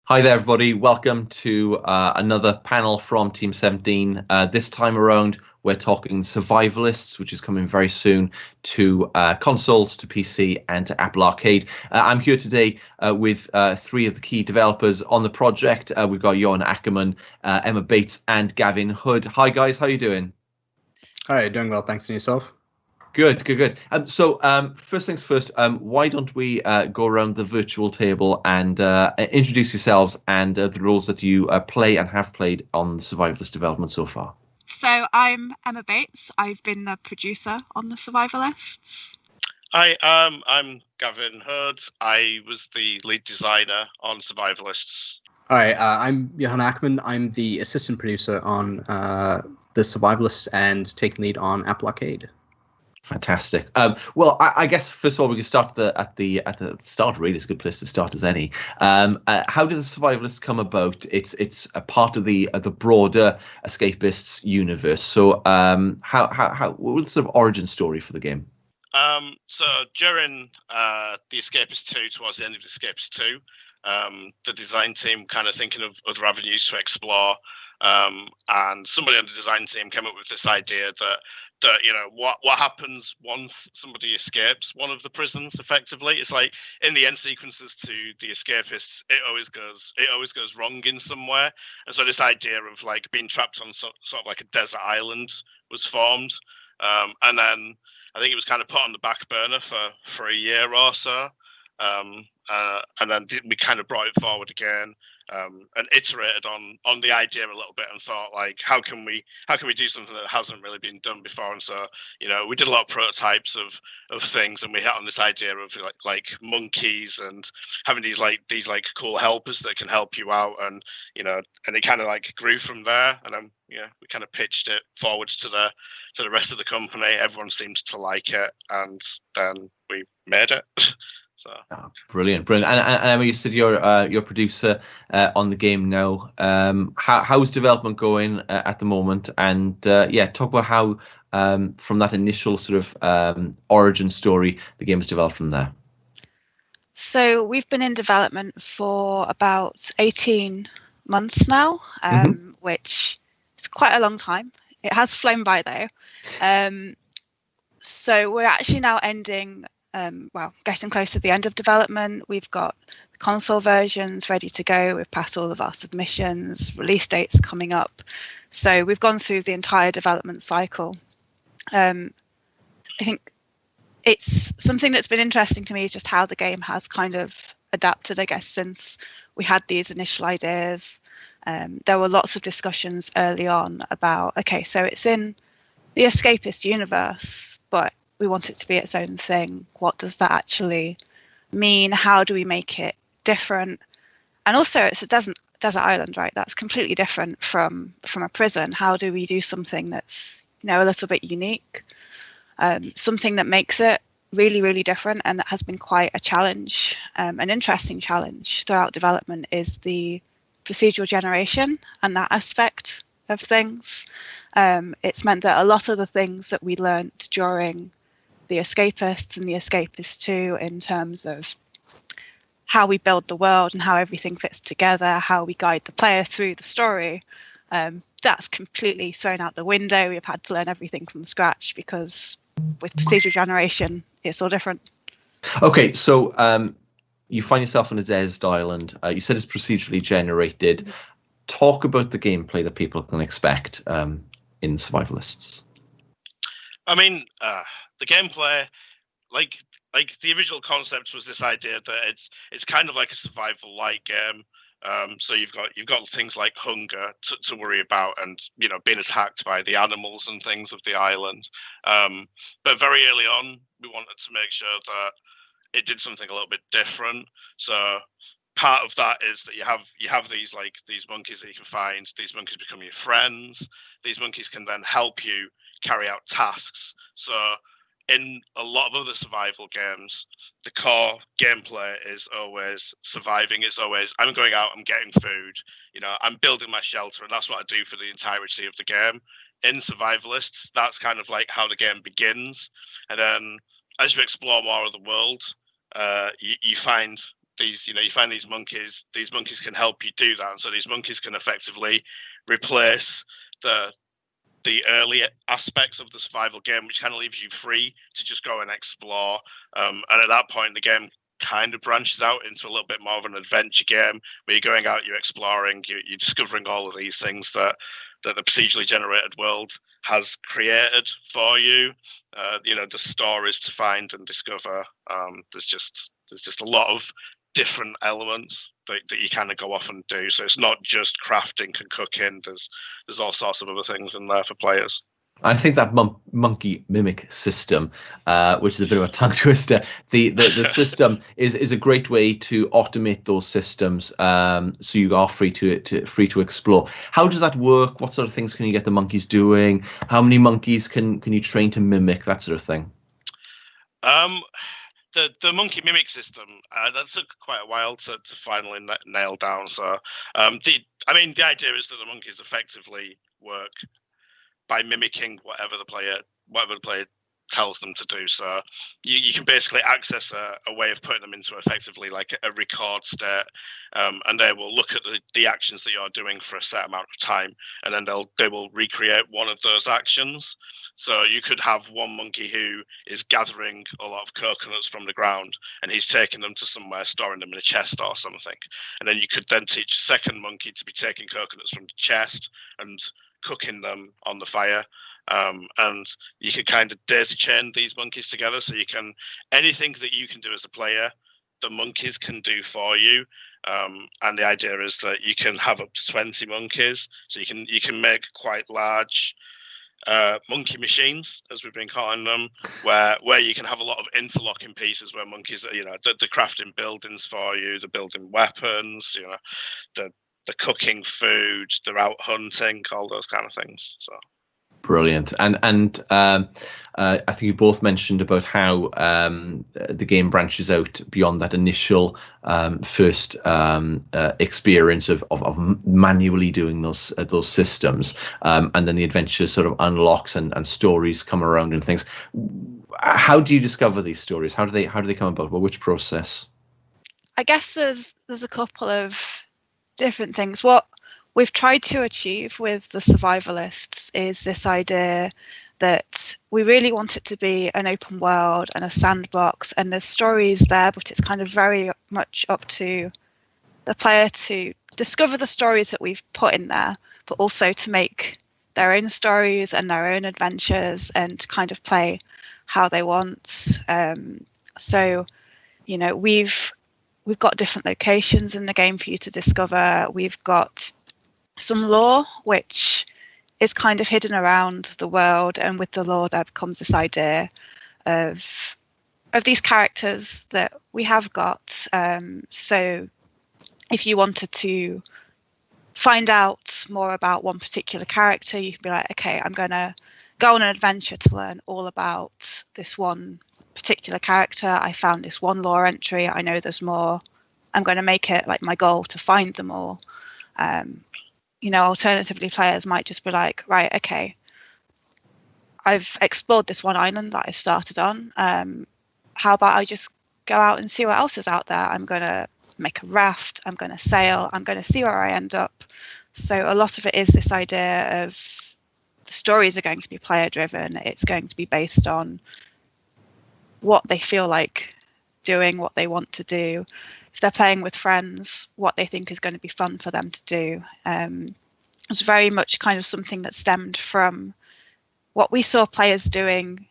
Hi there, everybody. Welcome to another panel from Team 17. This time around, we're talking Survivalists, which is coming very soon to consoles, to PC, and to Apple Arcade. I'm here today with three of the key developers on the project. We've got Johan Ackerman, Emma Bates, and Gavin Hood. Hi, guys. How are you doing? Hi, doing well. Thanks, and yourself? Good. So first things first, why don't we go around the virtual table and introduce yourselves and the roles that you play and have played on the Survivalist development so far. So I'm Emma Bates. I've been the producer on the Survivalists. Hi, I'm Gavin Hood. I was the lead designer on Survivalists. Hi, I'm Johan Ackerman. I'm the assistant producer on the Survivalists and taking lead on Apple Arcade. Fantastic. Well, I guess first of all we can start at the start. Really, it's a good place to start as any. How did the Survivalists come about? It's a part of the broader Escapists universe. So, what was the sort of origin story for the game? So during the Escapists 2, towards the end of the Escapists 2, the design team kind of thinking of other avenues to explore, and somebody on the design team came up with this idea that what happens once somebody escapes one of the prisons. Effectively, it's like in the end sequences to the Escapists, it always goes wrong in some way. And so this idea of like being trapped on sort of like a desert island was formed, and then I think it was kind of put on the back burner for a year or so, and then we kind of brought it forward again. And iterated on the idea a little bit and thought, like, how can we do something that hasn't really been done before? And so, we did a lot of prototypes of things, and we hit on this idea of like monkeys and having these cool helpers that can help you out, and and it kind of like grew from there. And then we kind of pitched it forwards to the rest of the company. Everyone seemed to like it, and then we made it. So. Oh, brilliant. And Emma, you said you're producer on the game now. How's development going at the moment? And talk about how from that initial sort of origin story, the game was developed from there. So we've been in development for about 18 months now, which is quite a long time. It has flown by though. So we're actually now ending. Getting close to the end of development. We've got the console versions ready to go. We've passed all of our submissions, release dates coming up. So we've gone through the entire development cycle. I think it's something that's been interesting to me is just how the game has kind of adapted, I guess, since we had these initial ideas. There were lots of discussions early on about, okay, so it's in the Escapist universe, but we want it to be its own thing. What does that actually mean? How do we make it different? And also, it's a desert island, right? That's completely different from a prison. How do we do something that's a little bit unique, something that makes it really, really different, and that has been quite a challenge, an interesting challenge throughout development is the procedural generation and that aspect of things. It's meant that a lot of the things that we learnt during the Escapists and the Escapists 2 in terms of how we build the world and how everything fits together, how we guide the player through the story, that's completely thrown out the window. We've had to learn everything from scratch because with procedural generation, it's all different. Okay, so you find yourself on a desert island. You said it's procedurally generated. Talk about the gameplay that people can expect in Survivalists. I mean, the gameplay, like the original concept was this idea that it's kind of like a survival-like game. So you've got things like hunger to worry about, and being attacked by the animals and things of the island. But very early on, we wanted to make sure that it did something a little bit different. So part of that is that you have these monkeys that you can find. These monkeys become your friends. These monkeys can then help you carry out tasks. So in a lot of other survival games, the core gameplay is always surviving. It's always, I'm going out, I'm getting food, I'm building my shelter, and that's what I do for the entirety of the game. In Survivalists, that's kind of like how the game begins. And then as you explore more of the world, you find these, you find these monkeys can help you do that, and so these monkeys can effectively replace the early aspects of the survival game, which kind of leaves you free to just go and explore. And at that point, the game kind of branches out into a little bit more of an adventure game where you're going out, you're exploring, you're discovering all of these things that the procedurally generated world has created for you. The stories to find and discover. There's just a lot of different elements that you kind of go off and do. So it's not just crafting and cooking. There's all sorts of other things in there for players. I think that monkey mimic system, which is a bit of a tongue twister, the system is a great way to automate those systems, so you are free to explore. How does that work? What sort of things can you get the monkeys doing? How many monkeys can you train to mimic, that sort of thing? The monkey mimic system, that took quite a while to finally nail down. So the idea is that the monkeys effectively work by mimicking whatever the player tells them to do. So you can basically access a way of putting them into effectively like a record state, and they will look at the actions that you're doing for a set amount of time, and then they will recreate one of those actions. So you could have one monkey who is gathering a lot of coconuts from the ground, and he's taking them to somewhere, storing them in a chest or something. And then you could then teach a second monkey to be taking coconuts from the chest and cooking them on the fire. And you can kind of daisy chain these monkeys together, so anything that you can do as a player, the monkeys can do for you. And the idea is that you can have up to 20 monkeys, so you can make quite large monkey machines, as we've been calling them, where you can have a lot of interlocking pieces where monkeys are, the crafting buildings for you, the building weapons, the cooking food, they're out hunting, all those kind of things. So brilliant. And I think you both mentioned about how the game branches out beyond that initial first experience of manually doing those systems, and then the adventure sort of unlocks and stories come around and things. How do you discover these stories? How do they come about? Well, which process? I guess there's a couple of different things. What we've tried to achieve with the Survivalists is this idea that we really want it to be an open world and a sandbox, and there's stories there, but it's kind of very much up to the player to discover the stories that we've put in there, but also to make their own stories and their own adventures and kind of play how they want. So we've got different locations in the game for you to discover. We've got some lore, which is kind of hidden around the world, and with the lore there becomes this idea of these characters that we have got. So if you wanted to find out more about one particular character, you can be like, okay, I'm going to go on an adventure to learn all about this one particular character. I found this one lore entry, I know there's more, I'm going to make it like my goal to find them all. Alternatively, players might just be like, right, okay, I've explored this one island that I've started on, how about I just go out and see what else is out there? I'm going to make a raft, I'm going to sail, I'm going to see where I end up. So a lot of it is this idea of the stories are going to be player driven. It's going to be based on what they feel like doing, what they want to do. If they're playing with friends, what they think is going to be fun for them to do. It's very much kind of something that stemmed from what we saw players doing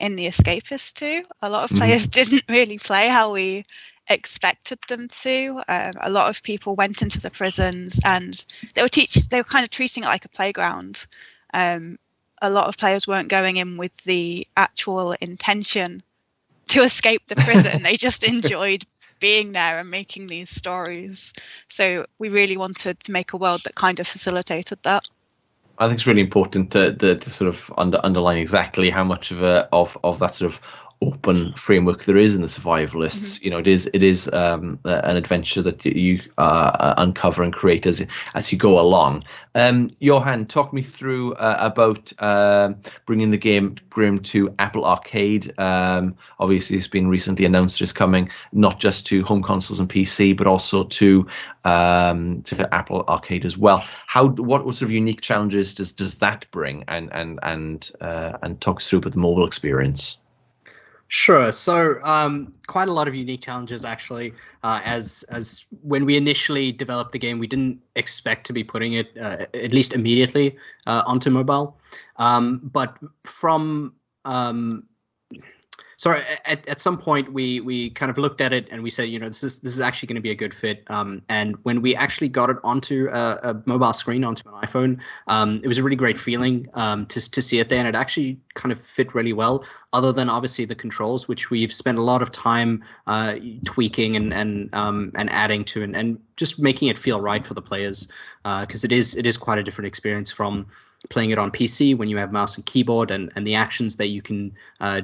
in the Escapists too. A lot of players didn't really play how we expected them to. A lot of people went into the prisons and they were kind of treating it like a playground. A lot of players weren't going in with the actual intention to escape the prison. They just enjoyed being there and making these stories. So we really wanted to make a world that kind of facilitated that. I think it's really important to sort of underline exactly how much of that sort of open framework there is in the Survivalists. You know, it is an adventure that you uncover and create as you go along. Johan, talk me through about bringing the game Grim to Apple Arcade. Obviously, it's been recently announced it's coming not just to home consoles and PC, but also to Apple Arcade as well. What sort of unique challenges does that bring, and talk us through about the mobile experience? Sure. So quite a lot of unique challenges, actually. As when we initially developed the game, we didn't expect to be putting it, at least immediately, onto mobile. But from at some point we kind of looked at it and we said, you know, this is actually going to be a good fit. And when we actually got it onto a mobile screen, onto an iPhone, it was a really great feeling to see it there, and it actually kind of fit really well. Other than obviously the controls, which we've spent a lot of time tweaking and adding to, and just making it feel right for the players, because it is quite a different experience from playing it on PC when you have mouse and keyboard, and the actions that you can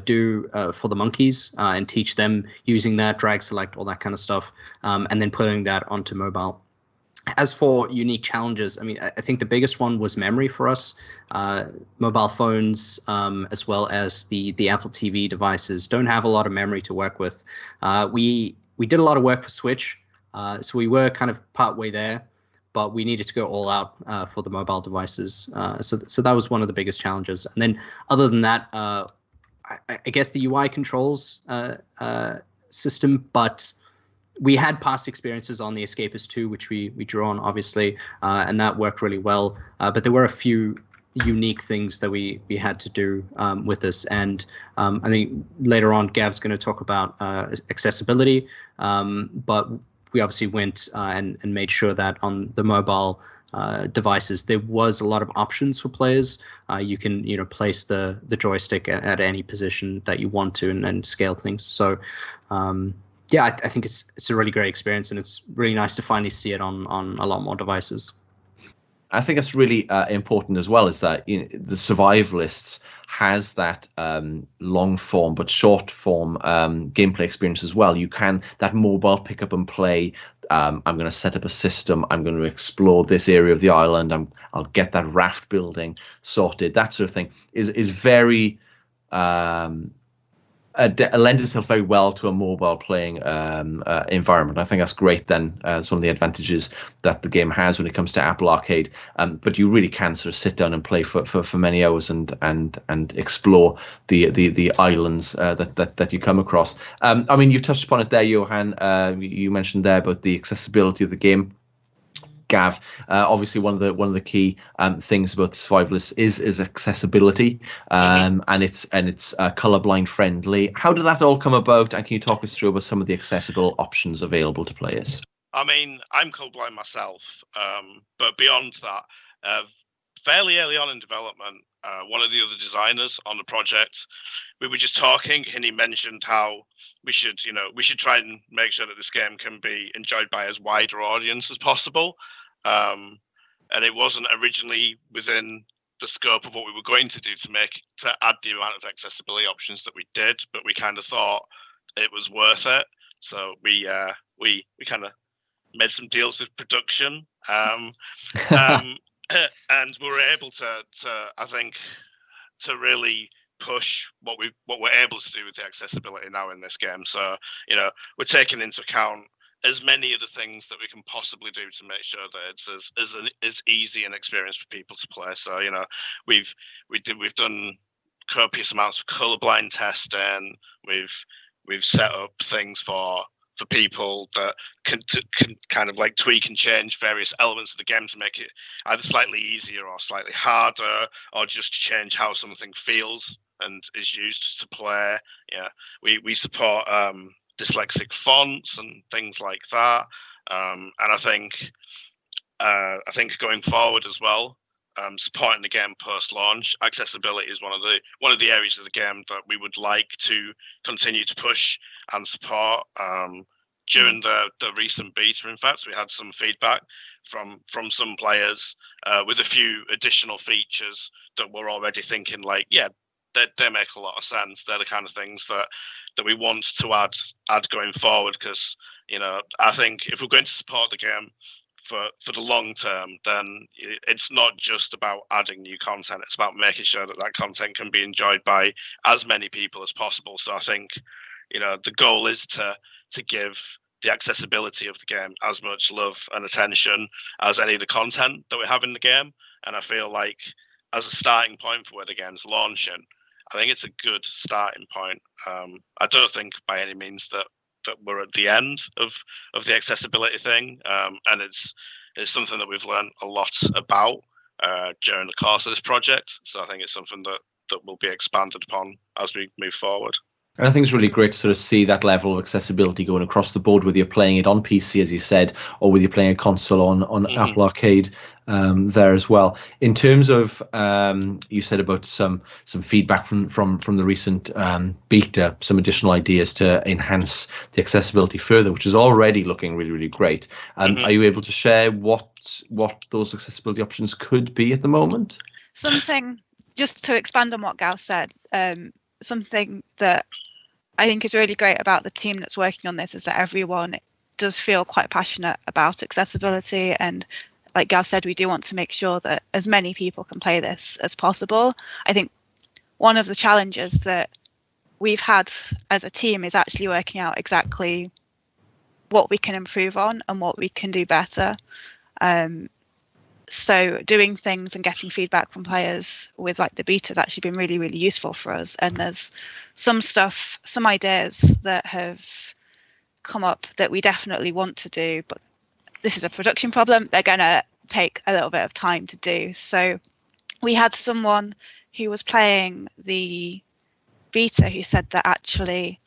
do for the monkeys and teach them using that, drag, select, all that kind of stuff, and then putting that onto mobile. As for unique challenges, I mean, I think the biggest one was memory for us. Mobile phones, as well as the Apple TV devices, don't have a lot of memory to work with. We did a lot of work for Switch, so we were kind of partway there, but we needed to go all out for the mobile devices. So that was one of the biggest challenges. And then other than that, I guess the UI controls system, but we had past experiences on the Escapists 2, which we drew on, obviously, and that worked really well. But there were a few unique things that we had to do with this. And I think later on, Gav's going to talk about accessibility, but we obviously went and made sure that on the mobile devices there was a lot of options for players. You can place the joystick at any position that you want to, and scale things. So yeah, I think it's a really great experience, and it's really nice to finally see it on a lot more devices. I think that's really important as well, is that the Survivalists has that long form but short form gameplay experience as well. You can, that mobile pick up and play. I'm going to set up a system. I'm going to explore this area of the island. I'll get that raft building sorted. That sort of thing is very lends itself very well to a mobile playing environment. I think that's great. Then some of the advantages that the game has when it comes to Apple Arcade, but you really can sort of sit down and play for many hours and explore the islands that you come across. I mean, you've touched upon it there, Johan. You mentioned there about the accessibility of the game. Gav, obviously one of the key things about the Survivalists is accessibility, and it's colorblind friendly. How did that all come about, and can you talk us through about some of the accessible options available to players? I mean, I'm colorblind myself, but beyond that, fairly early on in development, one of the other designers on the project, we were just talking, and he mentioned how we should try and make sure that this game can be enjoyed by as wider audience as possible. And it wasn't originally within the scope of what we were going to do to add the amount of accessibility options that we did, but we kind of thought it was worth it. So we kind of made some deals with production, and we were able to I think to really push what we're able to do with the accessibility now in this game. So we're taking into account as many of the things that we can possibly do to make sure that it's as easy an experience for people to play. So we've done copious amounts of colorblind testing. We've set up things for people that can kind of like tweak and change various elements of the game to make it either slightly easier or slightly harder, or just change how something feels and is used to play. We support dyslexic fonts and things like that, and I think going forward as well, supporting the game post-launch, accessibility is one of the areas of the game that we would like to continue to push and support. During the recent beta, in fact, we had some feedback from some players with a few additional features that we're already thinking like, yeah, they make a lot of sense. They're the kind of things that we want to add going forward, because I think if we're going to support the game for the long term, then it's not just about adding new content. It's about making sure that content can be enjoyed by as many people as possible. So I think the goal is to give the accessibility of the game as much love and attention as any of the content that we have in the game. And I feel like as a starting point for where the game's launching, I think it's a good starting point. I don't think by any means that we're at the end of the accessibility thing, and it's something that we've learned a lot about during the course of this project. So I think it's something that will be expanded upon as we move forward. And I think it's really great to sort of see that level of accessibility going across the board, whether you're playing it on PC, as you said, or whether you're playing a console on Apple Arcade there as well. In terms of, you said about some feedback from the recent beta, some additional ideas to enhance the accessibility further, which is already looking really, really great. Are you able to share what those accessibility options could be at the moment? Something, just to expand on what Gal said, something that I think is really great about the team that's working on this is that everyone does feel quite passionate about accessibility, and like Gal said, we do want to make sure that as many people can play this as possible. I think one of the challenges that we've had as a team is actually working out exactly what we can improve on and what we can do better. So doing things and getting feedback from players with like the beta has actually been really, really useful for us. And there's some ideas that have come up that we definitely want to do, but this is a production problem. They're going to take a little bit of time to do. So we had someone who was playing the beta who said that actually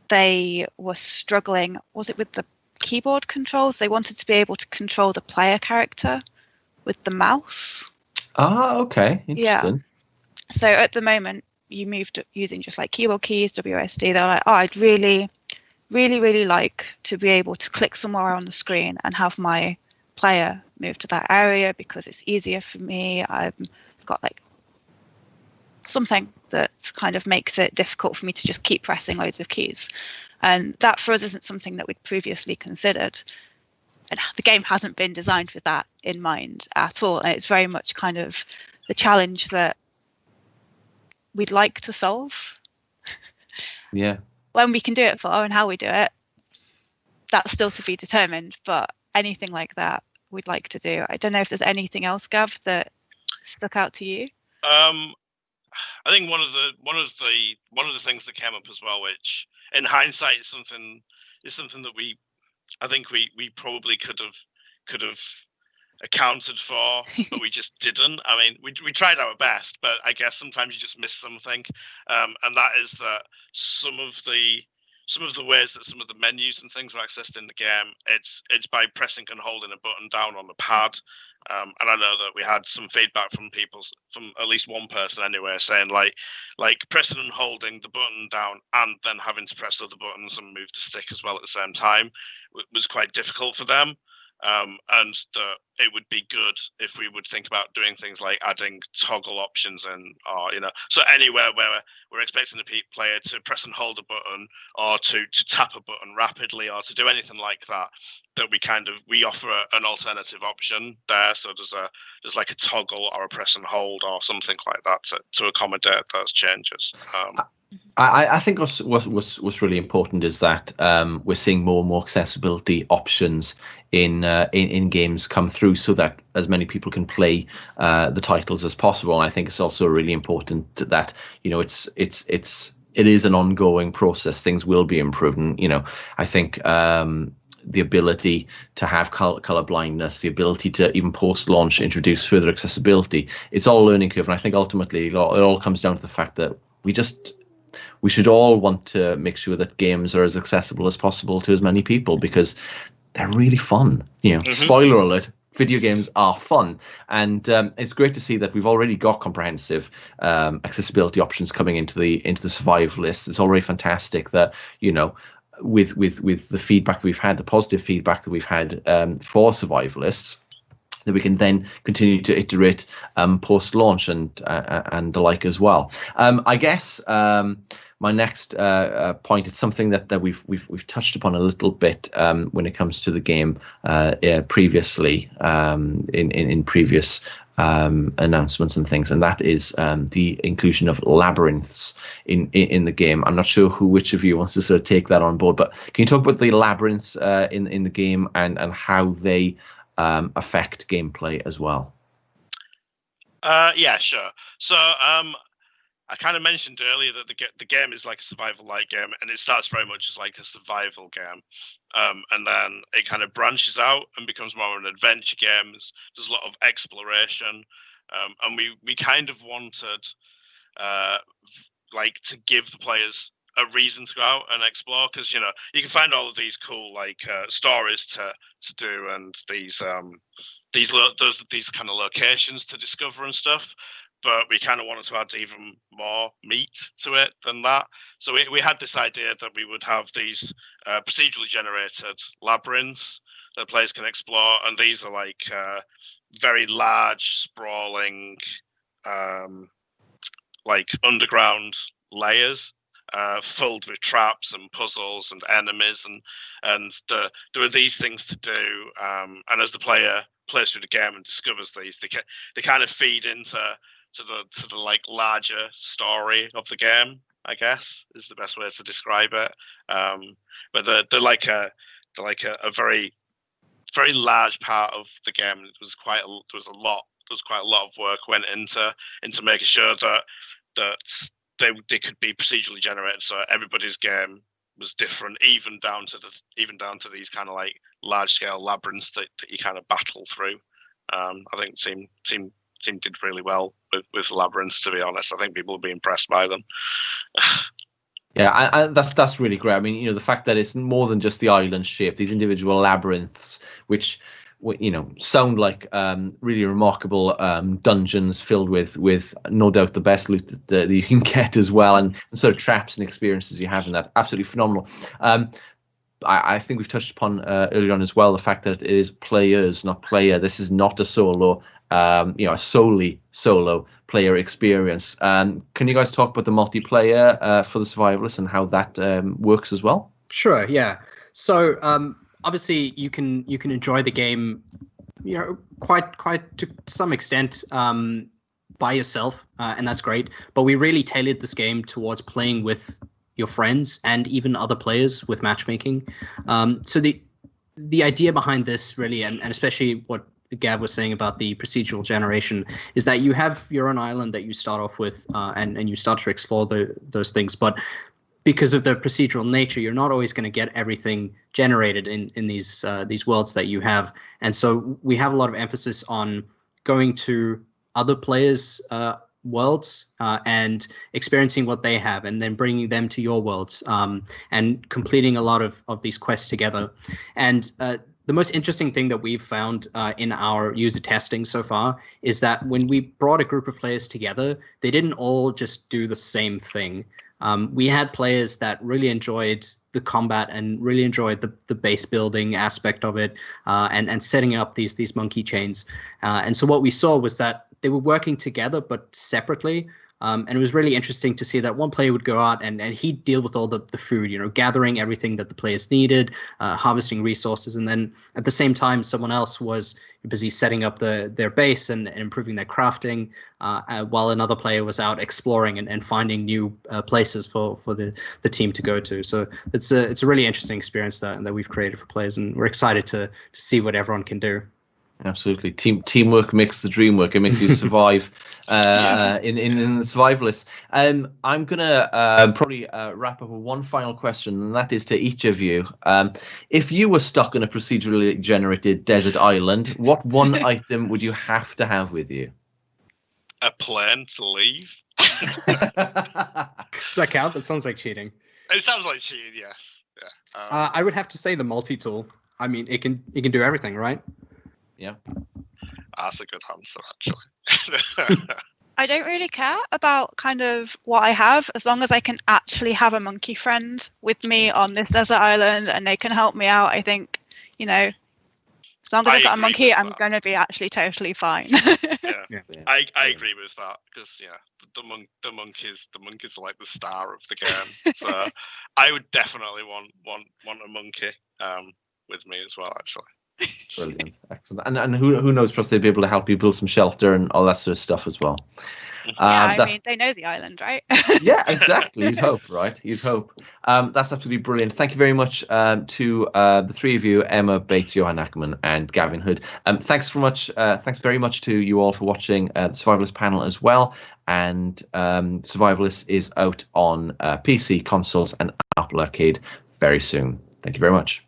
they were struggling. Was it with the keyboard controls? They wanted to be able to control the player character with the mouse. Okay. Interesting. Yeah. So at the moment, you moved using just like keyboard keys, WSD. They're like, I'd really, really, really like to be able to click somewhere on the screen and have my player move to that area because it's easier for me. I've got like something that kind of makes it difficult for me to just keep pressing loads of keys. And that for us isn't something that we'd previously considered. And the game hasn't been designed with that in mind at all. And it's very much kind of the challenge that we'd like to solve. Yeah. When we can do it for and how we do it, that's still to be determined. But anything like that we'd like to do. I don't know if there's anything else, Gav, that stuck out to you. I think one of the things that came up as well, which in hindsight is something that I think we probably could have accounted for, but we just didn't. I mean, we tried our best, but I guess sometimes you just miss something, and that is that some of the ways that some of the menus and things are accessed in the game, it's by pressing and holding a button down on the pad. And I know that we had some feedback from at least one person anyway, saying like pressing and holding the button down and then having to press other buttons and move the stick as well at the same time was quite difficult for them. And it would be good if we would think about doing things like adding toggle options and, so anywhere where we're expecting the player to press and hold a button or to tap a button rapidly or to do anything like that we offer an alternative option there. So there's like a toggle or a press and hold or something like that to accommodate those changes. I think what's really important is that we're seeing more and more accessibility options in games come through, so that as many people can play the titles as possible. And I think it's also really important that it is an ongoing process. Things will be improved. And, I think the ability to have color blindness, the ability to even post-launch introduce further accessibility, it's all a learning curve. And I think ultimately it all comes down to the fact that we should all want to make sure that games are as accessible as possible to as many people, because they're really fun. Spoiler alert, video games are fun. And it's great to see that we've already got comprehensive accessibility options coming into the Survivalists. It's already fantastic that, with the feedback that we've had, the positive feedback that we've had for Survivalists, that we can then continue to iterate post-launch and the like as well. I guess my next point is something that we've touched upon a little bit when it comes to the game previously in previous announcements and things, and that is the inclusion of labyrinths in the game. I'm not sure which of you wants to sort of take that on board, but can you talk about the labyrinths in the game and how they affect gameplay as well? Yeah, sure. So I kind of mentioned earlier that the game is like a survival-like game, and it starts very much as like a survival game, and then it kind of branches out and becomes more of an adventure game. There's a lot of exploration, and we kind of wanted like to give the players a reason to go out and explore, because you can find all of these cool like stories to do, and these kind of locations to discover and stuff. But we kind of wanted to add even more meat to it than that. So we had this idea that we would have these procedurally generated labyrinths that players can explore, and these are like very large, sprawling, like underground layers. Filled with traps and puzzles and enemies, and there are these things to do. And as the player plays through the game and discovers these, they kind of feed into the like larger story of the game, I guess is the best way to describe it. But they're like a very, very large part of the game. It was quite a lot of work went into making sure that they could be procedurally generated, so everybody's game was different, even down to these kind of like large scale labyrinths that you kind of battle through. I think team did really well with labyrinths, to be honest. I think people will be impressed by them. Yeah, that's really great. I mean, the fact that it's more than just the island shape, these individual labyrinths, which sound like really remarkable dungeons filled with no doubt the best loot that you can get as well, and sort of traps and experiences you have in that. Absolutely phenomenal. I think we've touched upon earlier on as well the fact that it is players, not player. This is not a solo, a solely solo player experience. Can you guys talk about the multiplayer for the Survivalists and how that works as well? Sure. Yeah. So obviously you can enjoy the game, quite to some extent by yourself, and that's great. But we really tailored this game towards playing with your friends and even other players with matchmaking. So the idea behind this really, and especially what Gav was saying about the procedural generation, is that you have your own island that you start off with, and you start to explore those things. But because of the procedural nature, you're not always going to get everything generated in these worlds that you have. And so we have a lot of emphasis on going to other players' worlds and experiencing what they have, and then bringing them to your worlds, and completing a lot of these quests together. And the most interesting thing that we've found in our user testing so far is that when we brought a group of players together, they didn't all just do the same thing. We had players that really enjoyed the combat and really enjoyed the base building aspect of it, and setting up these monkey chains. And so what we saw was that they were working together but separately. And it was really interesting to see that one player would go out and he'd deal with all the food, gathering everything that the players needed, harvesting resources. And then at the same time, someone else was busy setting up their base and improving their crafting, while another player was out exploring and finding new places for the team to go to. So it's a really interesting experience that we've created for players, and we're excited to see what everyone can do. Absolutely. Teamwork makes the dream work. It makes you survive in the Survivalists. I'm going to probably wrap up with one final question, and that is to each of you. If you were stuck on a procedurally generated desert island, what one item would you have to have with you? A plan to leave. Does that count? That sounds like cheating. It sounds like cheating, yes. Yeah. I would have to say the multi-tool. I mean, it can do everything, right? Yeah. That's a good answer, actually. I don't really care about kind of what I have, as long as I can actually have a monkey friend with me on this desert island and they can help me out. I think, As long as I've got a agree monkey, with I'm that. going to be actually totally fine. Yeah. I agree with that, because the monkeys are like the star of the game. So I would definitely want a monkey with me as well, actually. Brilliant, excellent. And who knows, perhaps they'd be able to help you build some shelter and all that sort of stuff as well. Yeah, I mean, they know the island, right? Yeah, exactly. You'd hope, right? You'd hope. That's absolutely brilliant. Thank you very much to the three of you, Emma Bates, Johan Ackerman, and Gavin Hood. Thanks very much to you all for watching the Survivalist panel as well. And Survivalist is out on PC, consoles, and Apple Arcade very soon. Thank you very much.